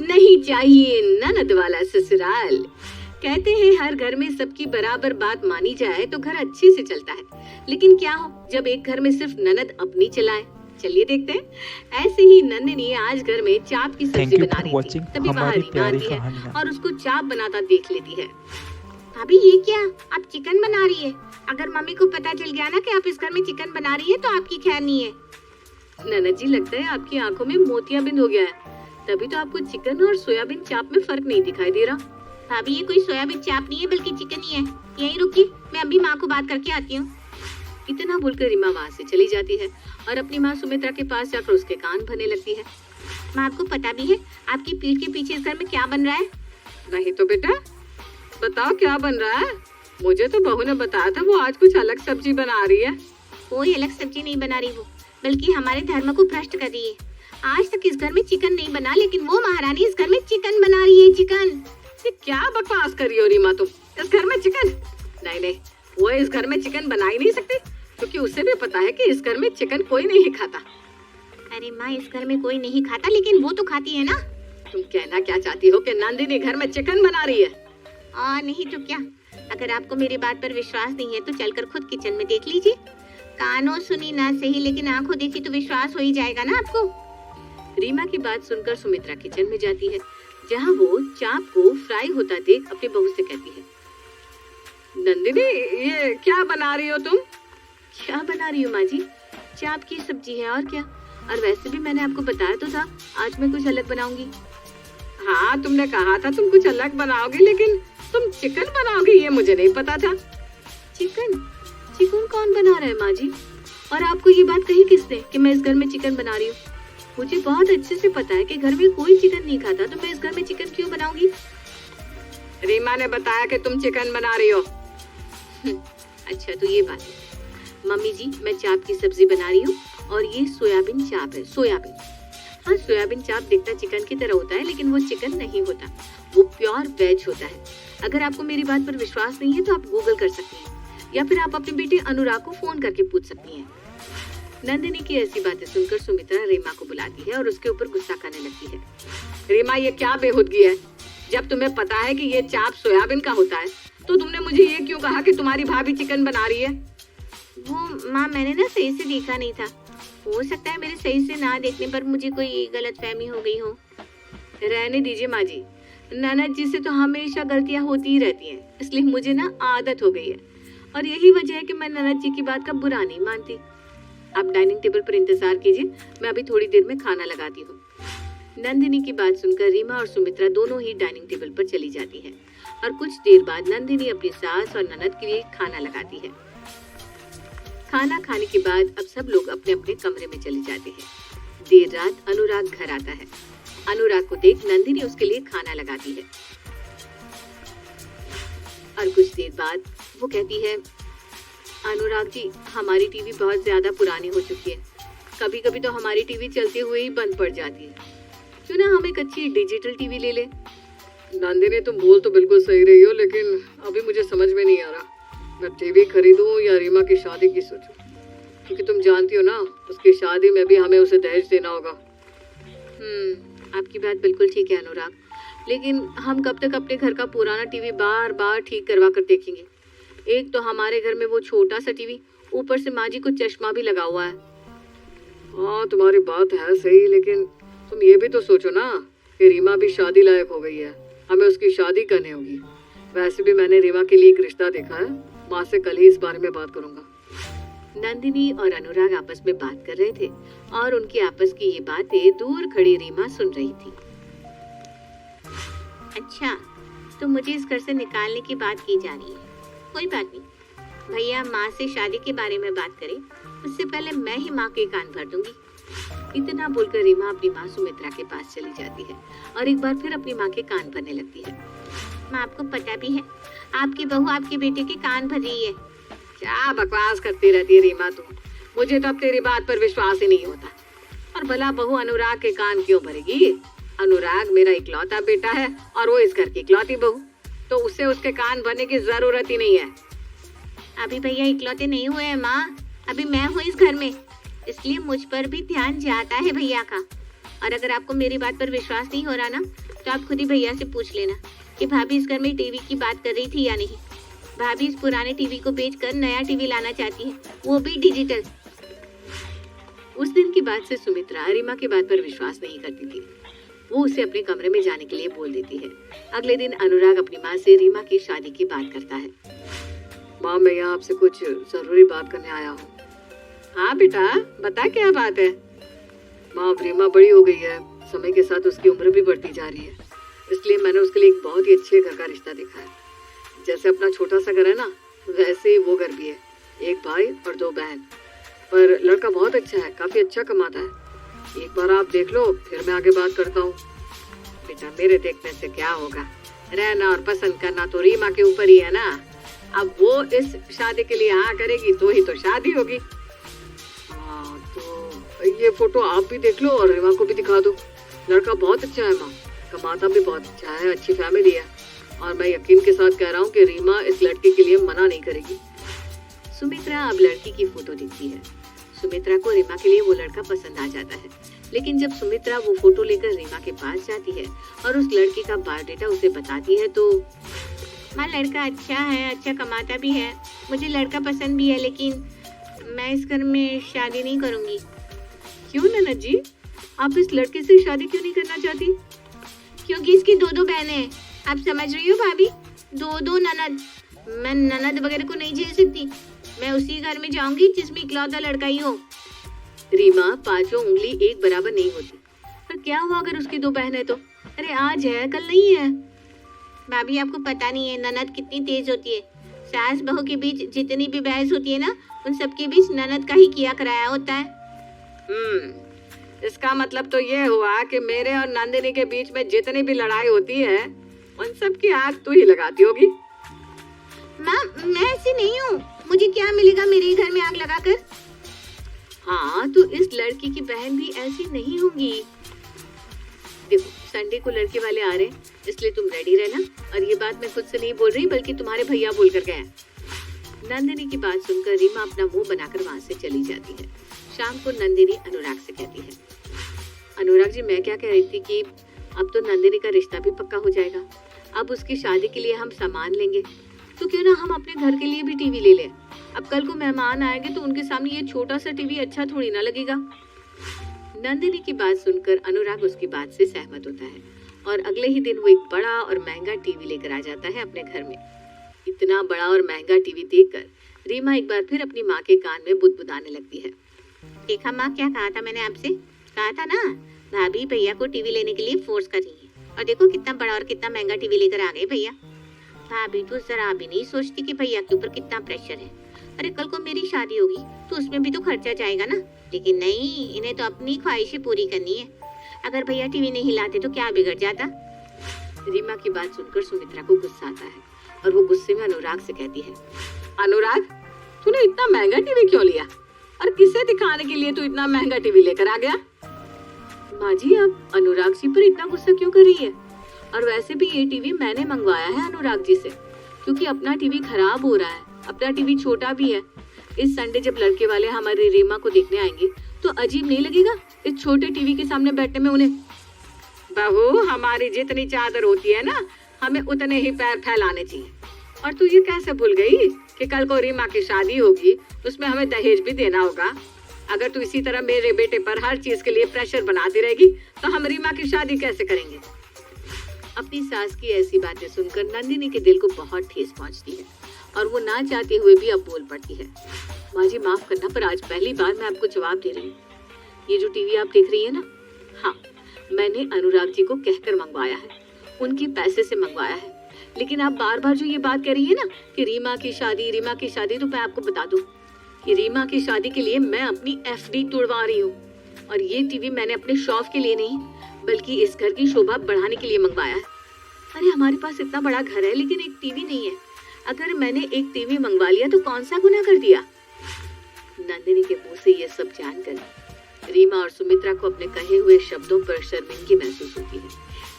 नहीं चाहिए ननद वाला ससुराल। कहते हैं हर घर में सबकी बराबर बात मानी जाए तो घर अच्छे से चलता है, लेकिन क्या हो जब एक घर में सिर्फ ननद अपनी चलाए। चलिए देखते हैं। ऐसे ही नंदिनी आज घर में चाप की सब्जी बना रही थी, तभी वहाँ रीमा आती है और उसको चाप बनाता देख लेती है। भाभी ये क्या, आप चिकन बना रही है? अगर मम्मी को पता चल गया ना कि आप इस घर में चिकन बना रही है तो आपकी खैर नहीं है। ननद जी, लगता है आपकी आंखों में मोतियाबिंद हो गया है, तभी तो आपको चिकन और सोयाबीन चाप में फर्क नहीं दिखाई दे रहा। भाभी ये कोई सोयाबीन चाप नहीं है बल्कि चिकन ही है। यहीं रुकी, मैं अभी माँ को बात करके आती हूँ। इतना बोलकर रीमा वहाँ से चली जाती है और अपनी माँ सुमित्रा के पास जाकर उसके कान भरने लगती है। माँ, आपको पता भी है आपकी पीठ के पीछे इस घर में क्या बन रहा है? नहीं तो बेटा, बताओ क्या बन रहा है? मुझे तो बहू ने बताया था वो आज कुछ अलग सब्जी बना रही है। कोई अलग सब्जी नहीं बना रही वो, बल्कि हमारे धर्म को भ्रष्ट कर रही है। आज तक इस घर में चिकन नहीं बना, लेकिन वो महारानी इस घर में चिकन बना रही है। चिकन? क्या बकवास कर रही हो रीमा तुम? इस घर में चिकन? नहीं, वो इस घर में चिकन बना ही नहीं सकती, क्योंकि उसे भी पता है कि इस घर में चिकन कोई नहीं खाता। अरे माँ, इस घर में कोई नहीं खाता, लेकिन वो तो खाती है ना। तुम कहना क्या चाहती हो कि नंदिनी घर में चिकन बना रही है? नहीं तो क्या। अगर आपको मेरी बात पर विश्वास नहीं है तो चलकर खुद किचन में देख लीजिए। कानों सुनी ना सही, लेकिन आंखों देखी तो विश्वास हो ही जाएगा ना आपको। रीमा की बात सुनकर सुमित्रा किचन में जाती है, जहाँ वो चाप को फ्राई होता देख अपनी बहू से कहती है, नंदिनी ये क्या बना रही हो तुम? क्या बना रही हो माँ जी? चाप की सब्जी है, और क्या। और वैसे भी मैंने आपको बताया तो था आज मैं कुछ अलग बनाऊंगी। हाँ, तुमने कहा था तुम कुछ अलग बनाओगी, लेकिन तुम चिकन बनाओगी ये मुझे नहीं पता था। चिकन? चिकन कौन बना रहा है माँ जी? और आपको ये बात कही किसने कि मैं इस घर में चिकन बना रही हूँ? मुझे बहुत अच्छे से पता है कि घर में कोई चिकन नहीं खाता, तो मैं इस घर में चिकन क्यों बनाऊंगी? रीमा ने बताया कि तुम चिकन बना रही हो। अच्छा, तो ये बात है। मम्मी जी, मैं चाप की सब्जी बना रही हूँ और ये सोयाबीन चाप है। सोयाबीन? हाँ, सोयाबीन चाप दिखता चिकन की तरह होता है, लेकिन वो चिकन नहीं होता, वो प्योर वेज होता है। अगर आपको मेरी बात पर विश्वास नहीं है तो आप गूगल कर सकती हैं, या फिर आप अपने बेटे अनुराग को फोन करके पूछ सकती हैं। नंदिनी की ऐसी बातें सुनकर सुमित्रा रीमा को बुलाती है और उसके ऊपर गुस्सा करने लगती है। रीमा, ये क्या बेहुदगी है? जब तुम्हें पता है कि ये चाप सोयाबीन का होता है, तो तुमने मुझे ये क्यों कहा कि तुम्हारी भाभी चिकन बना रही है? वो माँ, मैंने ना सही से देखा नहीं था। हो सकता है मेरे सही से ना देखने पर मुझे कोई गलतफहमी हो गई हो। रहने दीजिए माँ जी, ननद जी से तो हमेशा गलतियाँ होती ही रहती हैं, इसलिए मुझे ना आदत हो गई है, और यही वजह है कि मैं ननद जी की बात का बुरा नहीं मानती। आप डाइनिंग टेबल पर इंतजार कीजिए, मैं अभी थोड़ी देर में खाना लगाती हूँ। नंदिनी की बात सुनकर रीमा और सुमित्रा दोनों ही डाइनिंग टेबल पर चली जाती है और कुछ देर बाद नंदिनी अपनी सास और ननद के लिए खाना लगाती है। खाना खाने के बाद अब सब लोग अपने अपने कमरे में चले जाते हैं। देर रात अनुराग घर आता है। अनुराग को देख नंदिनी उसके लिए खाना लगाती है और कुछ देर बाद वो कहती है, अनुराग जी, हमारी टीवी बहुत ज्यादा पुरानी हो चुकी है, कभी कभी तो हमारी टीवी चलते हुए ही बंद पड़ जाती है, क्यों ना हम एक अच्छी डिजिटल टीवी ले ले। नंदिनी, तुम बोल तो बिल्कुल सही रही हो, लेकिन अभी मुझे समझ में नहीं आ रहा मैं टीवी खरीदूं या रीमा की शादी की सोचूं, क्योंकि तुम जानती हो ना उसकी शादी में भी हमें उसे दहेज देना होगा। आपकी बात बिल्कुल ठीक है अनुराग, लेकिन हम कब तक अपने घर का पुराना टीवी बार बार ठीक करवा कर देखेंगे? एक तो हमारे घर में वो छोटा सा टीवी, ऊपर से माँ जी को चश्मा भी लगा हुआ है। हाँ, तुम्हारी बात है सही, लेकिन तुम ये भी तो सोचो ना कि रीमा भी शादी लायक हो गई है, हमें उसकी शादी करनी होगी। वैसे भी मैंने रीमा के लिए एक रिश्ता देखा है, माँ से कल ही इस बारे में बात करूंगा। नंदिनी और अनुराग आपस में बात कर रहे थे और उनकी आपस की ये बातें दूर खड़ी रीमा सुन रही थी। अच्छा, तो मुझे इस घर से निकालने की बात की जा रही है। कोई बात नहीं, भैया माँ से शादी के बारे में बात करें उससे पहले मैं ही माँ के कान भर दूंगी। इतना बोलकर रीमा अपनी माँ सुमित्रा के पास चली जाती है और एक बार फिर अपनी माँ के कान भरने लगती है। माँ, आपको पता भी है आपकी बहू आपके बेटे के कान भर रही है। क्या बकवास करती रहती है रीमा तुम, मुझे तो अब तेरी बात पर विश्वास ही नहीं होता। और भला बहू अनुराग के कान क्यों भरेगी? अनुराग मेरा इकलौता बेटा है और वो इस घर की इकलौती बहू, तो उसे उसके कान भरने की जरूरत ही नहीं है। अभी भैया इकलौते नहीं हुए हैं माँ, अभी मैं हूँ इस घर में, इसलिए मुझ पर भी ध्यान जाता है भैया का। और अगर आपको मेरी बात पर विश्वास नहीं हो रहा ना, तो आप खुद ही भैया से पूछ लेना कि भाभी इस घर में टीवी की बात कर रही थी या नहीं। भाभी इस पुराने टीवी को बेचकर नया टीवी लाना चाहती है, वो भी डिजिटल। उस दिन की बात से सुमित्रा रीमा की बात पर विश्वास नहीं करती थी। वो उसे अपने कमरे में जाने के लिए बोल देती है। अगले दिन अनुराग अपनी माँ से रीमा की शादी की बात करता है। माँ, मैं यहाँ आपसे कुछ जरूरी बात करने आया हूँ। हाँ बेटा, बता क्या बात है। माँ, रीमा बड़ी हो गई है, समय के साथ उसकी उम्र भी बढ़ती जा रही है, इसलिए मैंने उसके लिए एक बहुत ही अच्छे घर का रिश्ता देखा है। जैसे अपना छोटा सा घर है ना, वैसे ही वो घर भी है। एक भाई और 2 बहन, पर लड़का बहुत अच्छा है, काफी अच्छा कमाता है। एक बार आप देख लो, फिर मैं आगे बात करता हूँ। बेटा, मेरे देखने से क्या होगा, रहना और पसंद करना तो रीमा के ऊपर ही है ना। अब वो इस शादी के लिए हाँ करेगी तो ही तो शादी होगी। हाँ, तो ये फोटो आप भी देख लो और रीमा को भी दिखा दो। लड़का बहुत अच्छा है माँ, कमाता भी बहुत अच्छा है, अच्छी फैमिली है, और मैं यकीन के साथ कह रहा हूँ कि रीमा इस लड़के के लिए मना नहीं करेगी। सुमित्रा अब लड़की की फोटो दिखती है। सुमित्रा को रीमा के लिए वो लड़का पसंद आ जाता है, लेकिन जब सुमित्रा वो फोटो लेकर रीमा के पास जाती है और उस लड़की का बायोडेटा उसे बताती है तो माँ, लड़का अच्छा है, अच्छा कमाता भी है, मुझे लड़का पसंद भी है, लेकिन मैं इस घर में शादी नहीं करूँगी। क्यों ननद जी, आप इस लड़के से शादी क्यों नहीं करना चाहती? क्योंकि इसकी 2 बहनें हैं। आप समझ रही हो भाभी, 2 ननद। मैं ननद वगैरह को नहीं झेल सकती। मैं उसी घर में जाऊंगी जिसमें इकलौता लड़का ही हो। रीमा, 5 उंगली एक बराबर नहीं होती, पर क्या हुआ अगर उसकी 2 बहनें तो? अरे आज है, कल नहीं है। भाभी, आपको पता नहीं है ननद कितनी तेज होती है। सास बहू के बीच जितनी भी बहस होती है ना, उन सबके बीच ननद का ही किया कराया होता है। इसका मतलब तो ये हुआ कि मेरे और नंदिनी के बीच में जितनी भी लड़ाई होती है, उन सब की आग तू ही लगाती होगी। माँ, मैं ऐसी नहीं हूँ, मुझे क्या मिलेगा मेरे घर में आग लगाकर? हाँ, तो इस लड़की की बहन भी ऐसी नहीं होंगी। देखो, संडे को लड़के वाले आ रहे हैं, इसलिए तुम रेडी रहना। और ये बात मैं खुद से नहीं बोल रही, बल्कि तुम्हारे भैया बोल कर गए। नंदिनी की बात सुनकर रीमा अपना मुंह बनाकर वहाँ से चली जाती है। शाम को नंदिनी अनुराग से कहती है, अनुराग जी, मैं क्या कह रही थी कि अब तो नंदिनी का रिश्ता भी पक्का हो जाएगा। अब उसकी शादी के लिए हम सामान लेंगे, तो क्यों ना हम अपने घर के लिए भी टीवी ले लें। अब कल को मेहमान आएंगे तो उनके सामने ये छोटा सा टीवी अच्छा थोड़ी ना लगेगा। नंदिनी की बात सुनकर अनुराग उसकी बात से सहमत होता है और अगले ही दिन वो एक बड़ा और महंगा टीवी लेकर आ जाता है अपने घर में। इतना बड़ा और महंगा टीवी देखकर रीमा एक बार फिर अपनी माँ के कान में बुदबुदाने लगती है। देखा माँ, क्या कहा था मैंने आपसे? कहा था ना, भाभी भैया को टीवी लेने के लिए फोर्स कर रही है, और देखो कितना बड़ा और कितना महंगा टीवी लेकर आ गए भैया। भाभी तो जरा भी नहीं सोचती कि भैया के ऊपर कितना प्रेशर है। अरे कल को मेरी शादी होगी तो उसमें भी तो खर्चा जाएगा ना। लेकिन नहीं, इन्हें तो अपनी ख्वाहिशें पूरी करनी है। अगर भैया टीवी नहीं लाते तो क्या बिगड़ जाता? रीमा की बात सुनकर सुमित्रा को गुस्सा आता है और वो गुस्से में अनुराग से कहती है, अनुराग, तूने इतना महंगा टीवी क्यों लिया और किसे दिखाने के लिए तू इतना महंगा टीवी लेकर आ गया? माँ जी, आप अनुराग जी पर इतना गुस्सा क्यों कर रही है? और वैसे भी ये टीवी मैंने मंगवाया है अनुराग जी से, क्योंकि अपना टीवी खराब हो रहा है, अपना टीवी छोटा भी है। इस संडे जब लड़के वाले हमारी रीमा को देखने आएंगे तो अजीब नहीं लगेगा इस छोटे टीवी के सामने बैठने में उन्हें? बहू, हमारी जितनी चादर होती है ना, हमें उतने ही पैर फैलाने चाहिए। और तू ये कैसे भूल गई कि कल को रीमा की शादी होगी, उसमें हमें दहेज भी देना होगा। अगर तू इसी तरह मेरे बेटे पर हर चीज के लिए प्रेशर बनाती रहेगी तो हम रीमा की शादी कैसे करेंगे? अपनी सास की ऐसी बातें सुनकर नंदिनी के दिल को बहुत ठेस पहुंचती है और वो ना चाहते हुए भी अब बोल पड़ती है, माँ जी माफ करना, पर आज पहली बार मैं आपको जवाब दे रही हूँ। ये जो टीवी आप देख रही है ना, हाँ, मैंने अनुराग जी को कहकर मंगवाया है, उनके पैसे से मंगवाया है। लेकिन आप बार बार जो ये बात कह रही है ना कि रीमा की शादी, तो मैं आपको बता दूं कि रीमा की शादी के लिए मैं अपनी एफडी तोड़वा रही हूँ। और ये टीवी मैंने अपने शौक के लिए नहीं, बल्कि इस घर की शोभा बढ़ाने के लिए मंगवाया है। अरे हमारे पास इतना बड़ा घर है लेकिन एक टीवी नहीं है। अगर मैंने एक टीवी मंगवा लिया तो कौन सा गुनाह कर दिया? नंदिनी के मुंह से ये सब जानकर रीमा और सुमित्रा को अपने कहे हुए शब्दों पर शर्मिंदगी महसूस होती है,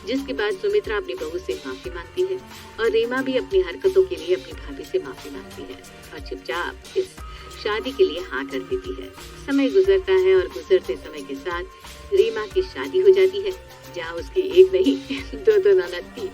जिसके बाद सुमित्रा अपनी बहू से माफी मांगती है और रीमा भी अपनी हरकतों के लिए अपनी भाभी से माफी मांगती है और चुपचाप इस शादी के लिए हाँ कर देती है। समय गुजरता है और गुजरते समय के साथ रीमा की शादी हो जाती है, जहाँ उसकी एक नहीं दो ननद थी।